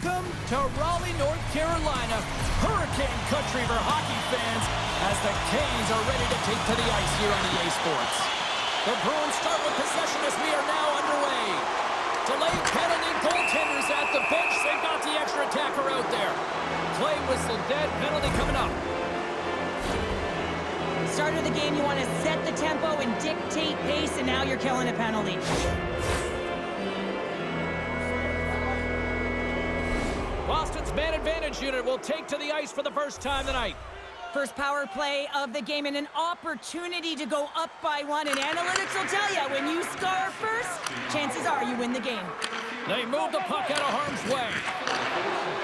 Welcome to Raleigh, North Carolina, Hurricane Country for hockey fans, as the Canes are ready to take to the ice here on EA Sports. The Bruins start with possession as we are now underway. Delayed penalty, goaltenders at the bench. They've got the extra attacker out there. Play whistle dead, penalty coming up. Start of the game, you want to set the tempo and dictate pace, and now you're killing a penalty. Boston's man advantage unit will take to the ice for the first time tonight. First power play of the game and an opportunity to go up by one. And analytics will tell you, when you score first, chances are you win the game. They move the puck out of harm's way.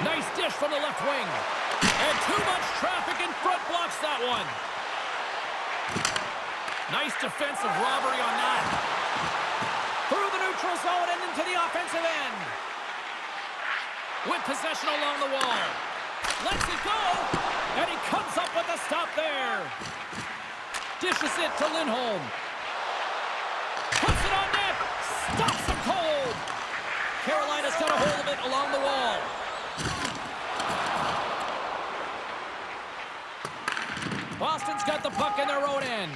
Nice dish from the left wing. And too much traffic in front blocks that one. Nice defensive robbery on that. Through the neutral zone and into the offensive end. With possession along the wall. Lets it go. And he comes up with a stop there. Dishes it to Lindholm. Puts it on net. Stops him cold. Carolina's got a hold of it along the wall. Boston's got the puck in their own end.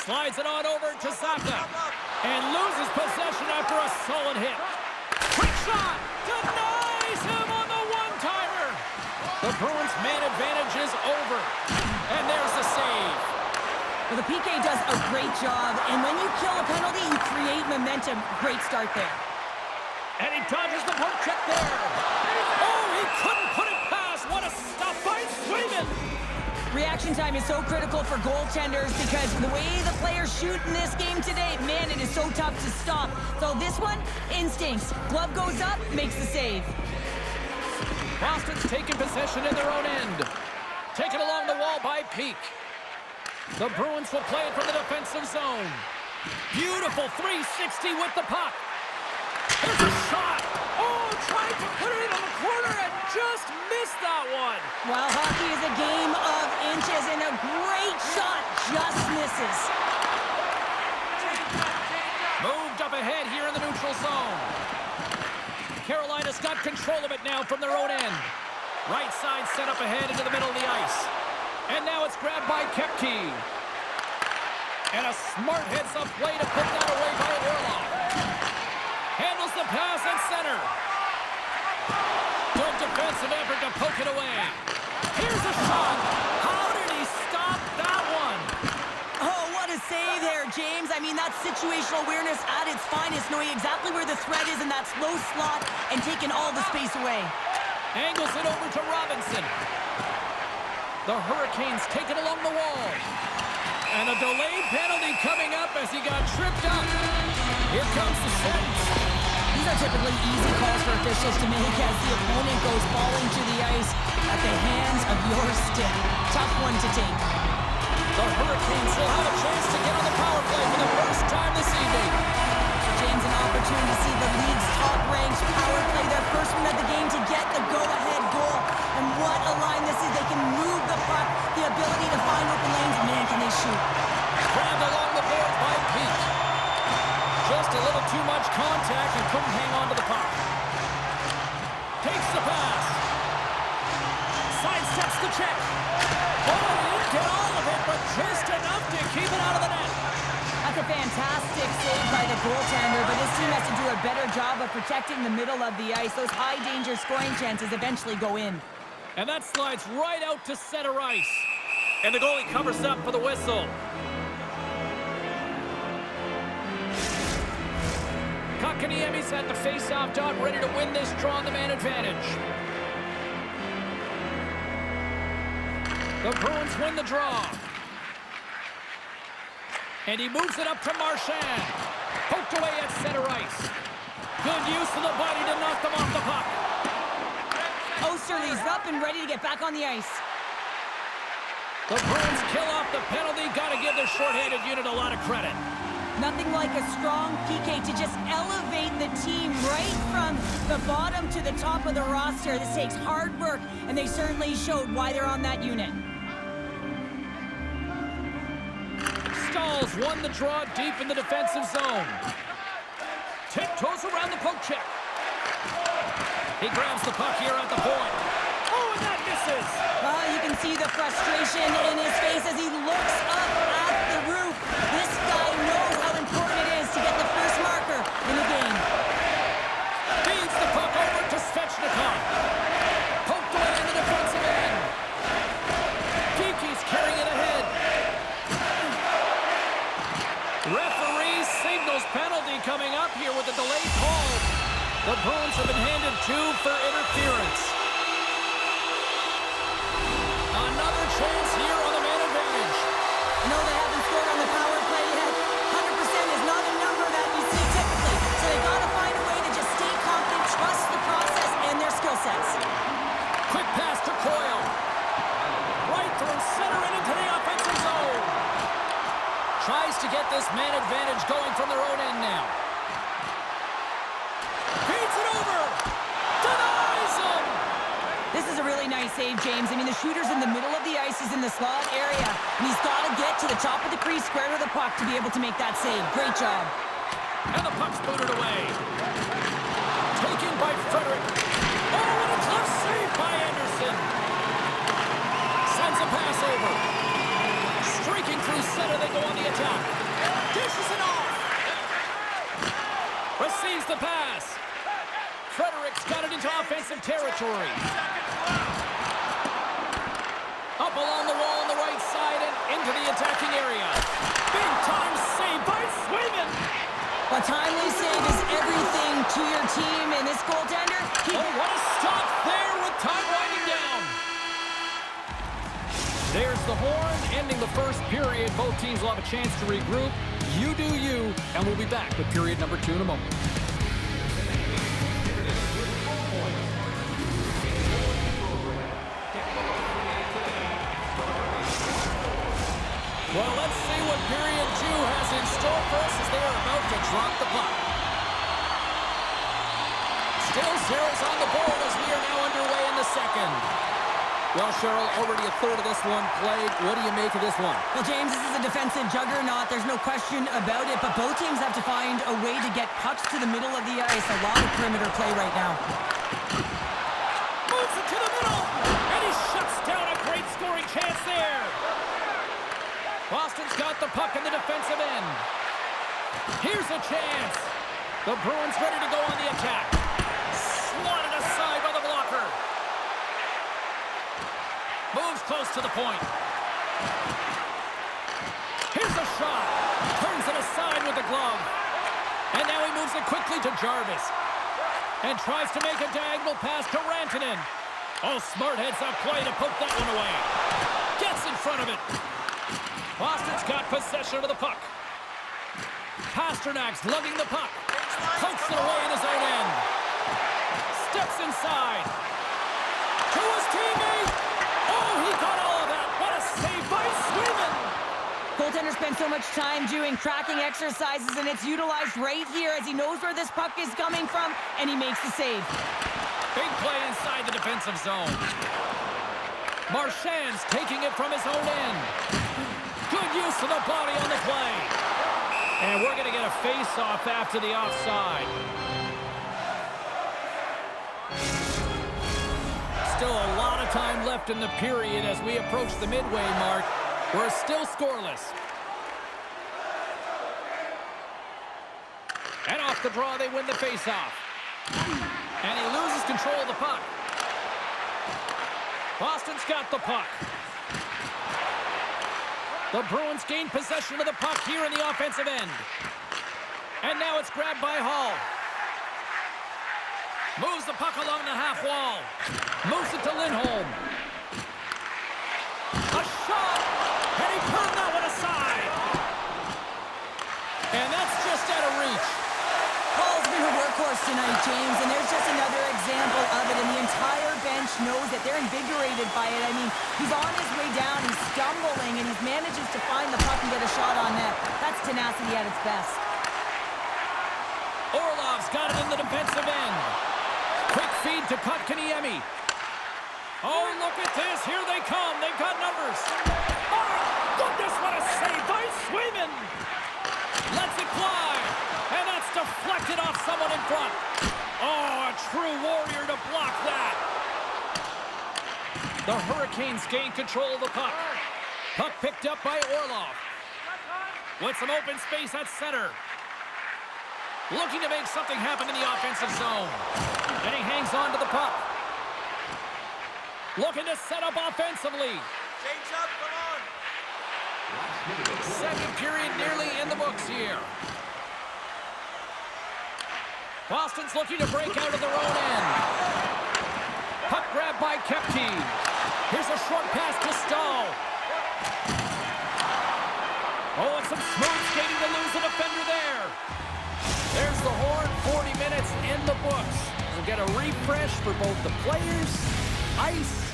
Slides it on over to Zacha. And loses possession after a solid hit. Quick shot! Denies him on the one-timer! The Bruins' man advantage is over. And there's the save. Well, the PK does a great job, and when you kill a penalty, you create momentum. Great start there. And he dodges the poke check there. Oh, he couldn't put it past. What a stop by Swayman! Reaction time is so critical for goaltenders because the way the players shoot in this game today, man, it is so tough to stop. So this one, instincts. Glove goes up, makes the save. Boston's taking possession in their own end. Taken along the wall by Peak. The Bruins will play it from the defensive zone. Beautiful 360 with the puck. There's a shot. Oh, tried to put it in the corner and just missed that one. Well, hockey is a game of inches, and a great shot just misses. Moved up ahead here in the neutral zone. Carolina's got control of it now from their own end. Right side set up ahead into the middle of the ice. And now it's grabbed by Kepke. And a smart heads-up play to put that away by Orlov. Handles the pass at center. Good defensive effort to poke it away. Here's a shot. How did he stop that one? Oh, what a save there, James. I mean, that's situational awareness at its finest, knowing exactly where the threat is in that slow slot and taking all the space away. Angles it over to Robinson. The Hurricanes take it along the wall. And a delayed penalty coming up as he got tripped up. Here comes the sentence. These are typically easy calls for officials to make as the opponent goes falling to the ice at the hands of your stick. Tough one to take. The Hurricanes will have a chance to get on the power play for the first time this evening. James, an opportunity to see the league's top-ranked power play their first one of the game to get the go-ahead goal. And what a line this is. They can move the puck, the ability to find open lanes, and man, can they shoot. Grabbed along the board by Peak. Just a little too much contact and couldn't hang on to the puck. Takes the pass. Sidesteps the check. Oh, he didn't get all of it, but just enough to keep it out of the net. That's a fantastic save by the goaltender, but his team has to do a better job of protecting the middle of the ice. Those high-danger scoring chances eventually go in. And that slides right out to center ice. And the goalie covers up for the whistle. Kotkaniemi's at the face-off dot, ready to win this draw on the man advantage. The Bruins win the draw. And he moves it up to Marchand. Poked away at center ice. Good use of the body to knock them off the puck. Osterley's up and ready to get back on the ice. The Bruins kill off the penalty. Got to give their shorthanded unit a lot of credit. Nothing like a strong PK to just elevate the team right from the bottom to the top of the roster. This takes hard work, and they certainly showed why they're on that unit. Stahls won the draw deep in the defensive zone. Tiptoes around the poke check. He grabs the puck here at the point. Oh, and that misses. You can see the frustration in his face as he looks up at the roof. This guy knows how important it is to get the first marker in the game. Feeds the puck over to Svechnikov. Poked away in the defensive end. Geeky's carrying it ahead. Referee signals penalty coming up here with a delayed call. The Bruins have been handed 2 for interference. Another chance here on the man advantage. No, they haven't scored on the power play yet. 100% is not a number that you see typically. So they got to find a way to just stay confident, trust the process and their skill sets. Quick pass to Coyle. Right through center and into the offensive zone. Tries to get this man advantage going from their own end now. Feeds it over. Denies him. This is a really nice save, James. I mean, the shooter's in the middle of the ice. He's in the slot area. And he's got to get to the top of the crease, square to the puck to be able to make that save. Great job. And the puck's booted away. Taken by Frederic. Oh, what a tough save by Anderson. Sends a pass over. Streaking through center, they go on the attack. Dishes it off. Receives the pass. Frederic's got it into offensive territory. Up along the wall on the right side and into the attacking area. Big time save by Swayman. A timely save is everything to your team, and this goaltender... Oh, what a stop there with time winding down. There's the horn, ending the first period. Both teams will have a chance to regroup. You do you, and we'll be back with period number 2 in a moment. Well, let's see what period 2 has in store for us as they are about to drop the puck. Still zeros on the board as we are now underway in the second. Well, Cheryl, already a third of this one played. What do you make of this one? Well, James, this is a defensive juggernaut. There's no question about it, but both teams have to find a way to get pucks to the middle of the ice. A lot of perimeter play right now. Moves it to the middle, and he shuts down a great scoring chance there. Boston's got the puck in the defensive end. Here's a chance. The Bruins ready to go on the attack. Swatted aside by the blocker. Moves close to the point. Here's a shot. Turns it aside with the glove. And now he moves it quickly to Jarvis. And tries to make a diagonal pass to Rantanen. Oh, smart heads-up play to poke that one away. Gets in front of it. Boston's got possession of the puck. Pasternak's lugging the puck. Pokes it away in his own end. Steps inside. To his teammate. Oh, he got all of that. What a save by Swayman. Goaltender spends so much time doing tracking exercises, and it's utilized right here as he knows where this puck is coming from, and he makes the save. Big play inside the defensive zone. Marchand's taking it from his own end. Good use of the body on the play. And we're going to get a face-off after the offside. Still a lot of time left in the period as we approach the midway mark. We're still scoreless. And off the draw, they win the face-off. And he loses control of the puck. Boston's got the puck. The Bruins gain possession of the puck here in the offensive end. And now it's grabbed by Hall. Moves the puck along the half wall. Moves it to Lindholm. A shot! And he pulled that one aside. And that's just out of reach. Hall's been a workhorse tonight, James, and there's just another example of it, and the entire bench knows that they're invigorated by it. I mean, he's on his way down, he's stumbling, and he manages to find the puck and get a shot on net. That's tenacity at its best. Orlov's got it in the defensive end. Quick feed to Kotkaniemi. Oh, look at this. Here they come. They've got numbers. Oh, goodness, what a save by Swayman. Lets it fly. And that's deflected off someone in front. Oh, a true warrior to block The Hurricanes gain control of the puck. Puck picked up by Orlov. With some open space at center. Looking to make something happen in the offensive zone. And he hangs on to the puck. Looking to set up offensively. Change up, come on. Second period nearly in the books here. Boston's looking to break out of their own end. Puck grab by Kepke. Here's a short pass to Stahl. Oh, and some smooth skating to lose the defender there. There's the horn, 40 minutes in the books. We'll get a refresh for both the players, ice.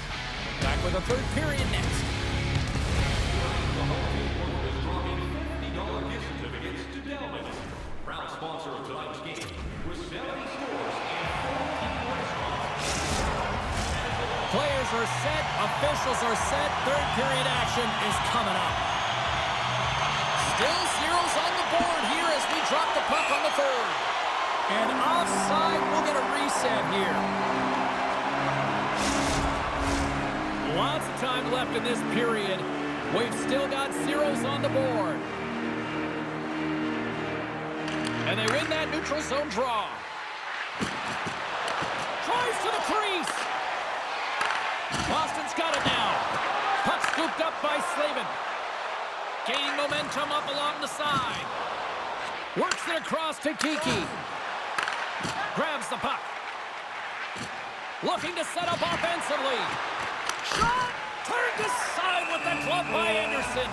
Back with a third period next. $50 gift certificates to Delman, proud sponsor of tonight's game, with 70 stores and 14 restaurants. Players are set, officials are set, third period action is coming up. Still zeros on the board here as we drop the puck on the third. And offside, we'll get a reset here. Lots of time left in this period. We've still got zeros on the board. And they win that neutral zone draw. Tries to the crease. Boston's got it now. Puck scooped up by Slavin. Gaining momentum up along the side. Works it across to Kiki. Grabs the puck. Looking to set up offensively. Shot! Turned aside with the glove by Anderson.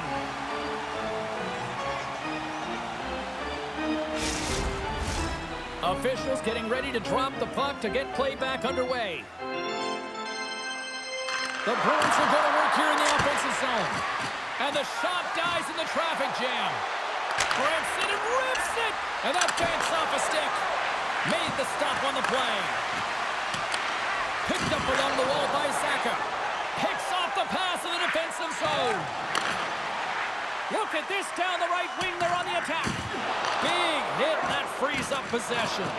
Officials getting ready to drop the puck to get play back underway. The Bruins are going to work here in the offensive zone. And the shot dies in the traffic jam. Branson and rips it! And that banks off a stick. Made the stop on the play. Picked up along the wall by Saka. Picks off the pass in the defensive zone. Look at this down the right wing. They're on the attack. Big hit, and that frees up possession.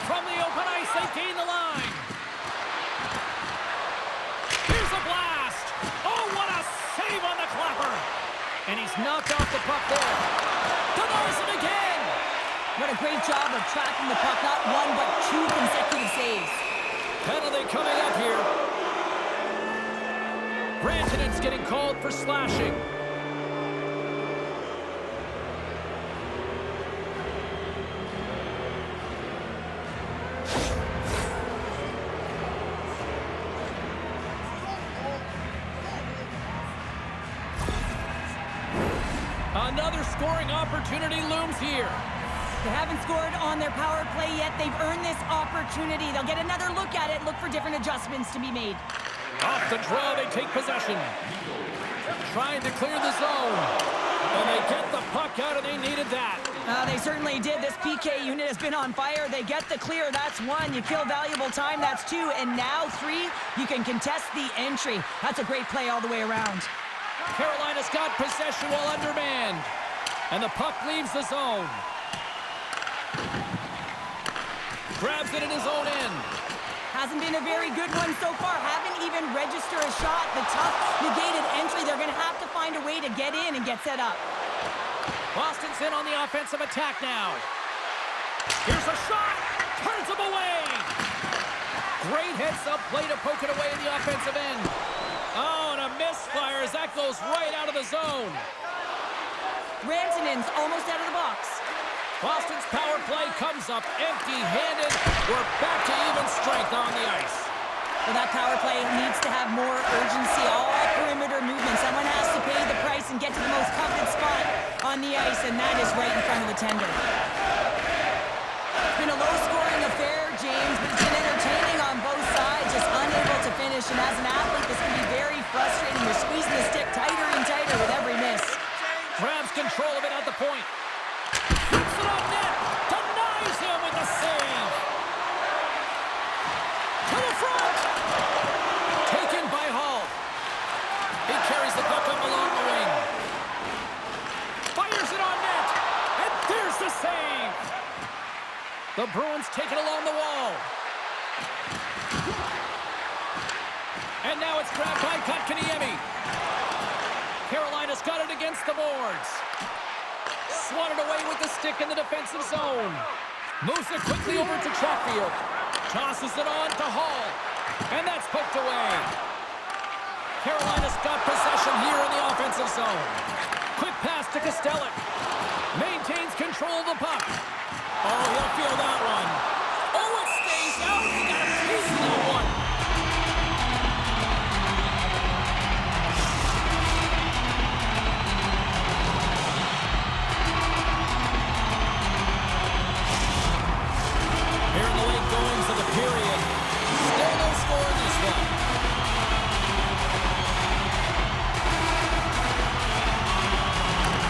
From the open ice, they gain the line. Here's a blast. Oh, what a save on the clapper. And he's knocked off the puck there. Denies it again. What a great job of tracking the puck. Not one, but two consecutive saves. Penalty coming up here. Rantanen's getting called for slashing. Another scoring opportunity looms here. They haven't scored on their power play yet. They've earned this opportunity. They'll get another look at it, look for different adjustments to be made. Off the draw, they take possession. Trying to clear the zone. And they get the puck out, and they needed that. They certainly did. This PK unit has been on fire. They get the clear. That's one. You kill valuable time. That's two. And now three, you can contest the entry. That's a great play all the way around. Carolina's got possession while undermanned. And the puck leaves the zone. Grabs it in his own end. Hasn't been a very good one so far. Haven't even registered a shot. The tough negated entry. They're going to have to find a way to get in and get set up. Boston's in on the offensive attack now. Here's a shot. Turns him away. Great heads-up play to poke it away in the offensive end. Oh, and a misfire as that goes right out of the zone. Rantanen's almost out of the box. Boston's power play comes up empty-handed. We're back to even strength on the ice. Well, that power play needs to have more urgency. All perimeter movement. Someone has to pay the price and get to the most coveted spot on the ice, and that is right in front of the tender. It's been a low-scoring affair, James, but it's been entertaining on both sides, just unable to finish. And as an athlete, this can be very frustrating. You're squeezing the stick tighter and tighter with every miss. Grabs control of it at the point. Puts it on net. Denies him with the save. To the front. Taken by Hall. He carries the puck up along the wing. Fires it on net. And there's the save. The Bruins take it along the wall. And now it's grabbed by Kotkaniemi. Carolina's got it against the boards. Swatted away with the stick in the defensive zone. Moves it quickly over to Chatfield. Tosses it on to Hall. And that's poked away. Carolina's got possession here in the offensive zone. Quick pass to Kostelic. Maintains control of the puck. Oh, he'll feel that one. Oh, it stays out. He got a piece of that one. Here in the late goings of the period. Still no score in this one.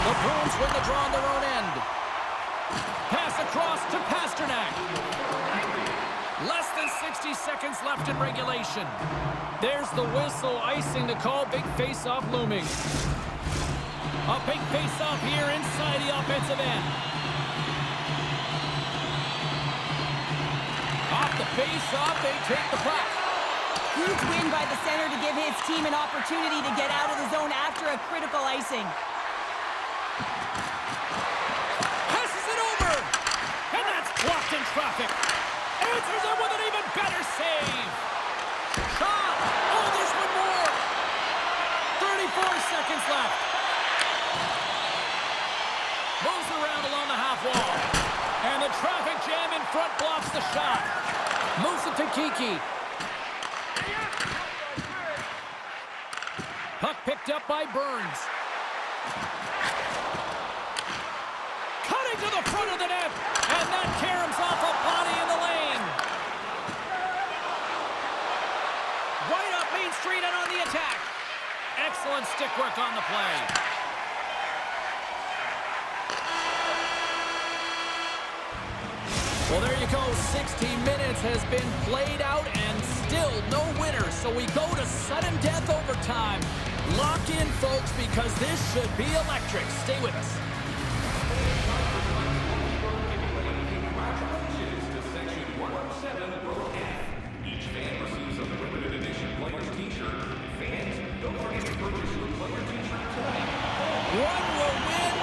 The Bruins win the draw on their own end. Pass across to Pasternak. Less than 60 seconds left in regulation. There's the whistle, icing to call. Big face-off looming. A big face-off here inside the offensive end. Off the face-off, they take the puck. Huge win by the center to give his team an opportunity to get out of the zone after a critical icing. Passes it over. And that's blocked in traffic. Answers it with an even better save. Shot. Oh, there's one more. 34 seconds left. Moves around along the half wall. And the traffic jam in front blocks the shot. Moves it to Kiki. Puck picked up by Burns. Cutting to the front of the net. And that caroms off a body in the lane. Right up Main Street and on the attack. Excellent stick work on the play. Well, there you go. 60 minutes has been played out and still no winner. So we go to sudden death overtime. Lock in, folks, because this should be electric. Stay with us. Congratulations to Section 107 Row F. Each fan receives a limited edition player's t-shirt. Fans, don't forget to purchase your player t-shirt tonight. One will win,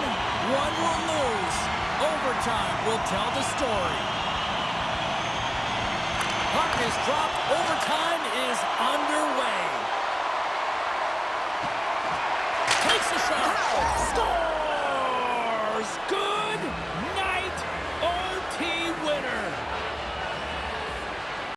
one will lose. Overtime will tell the story. Puck is dropped. Overtime is underway. Takes a shot. Scores! Good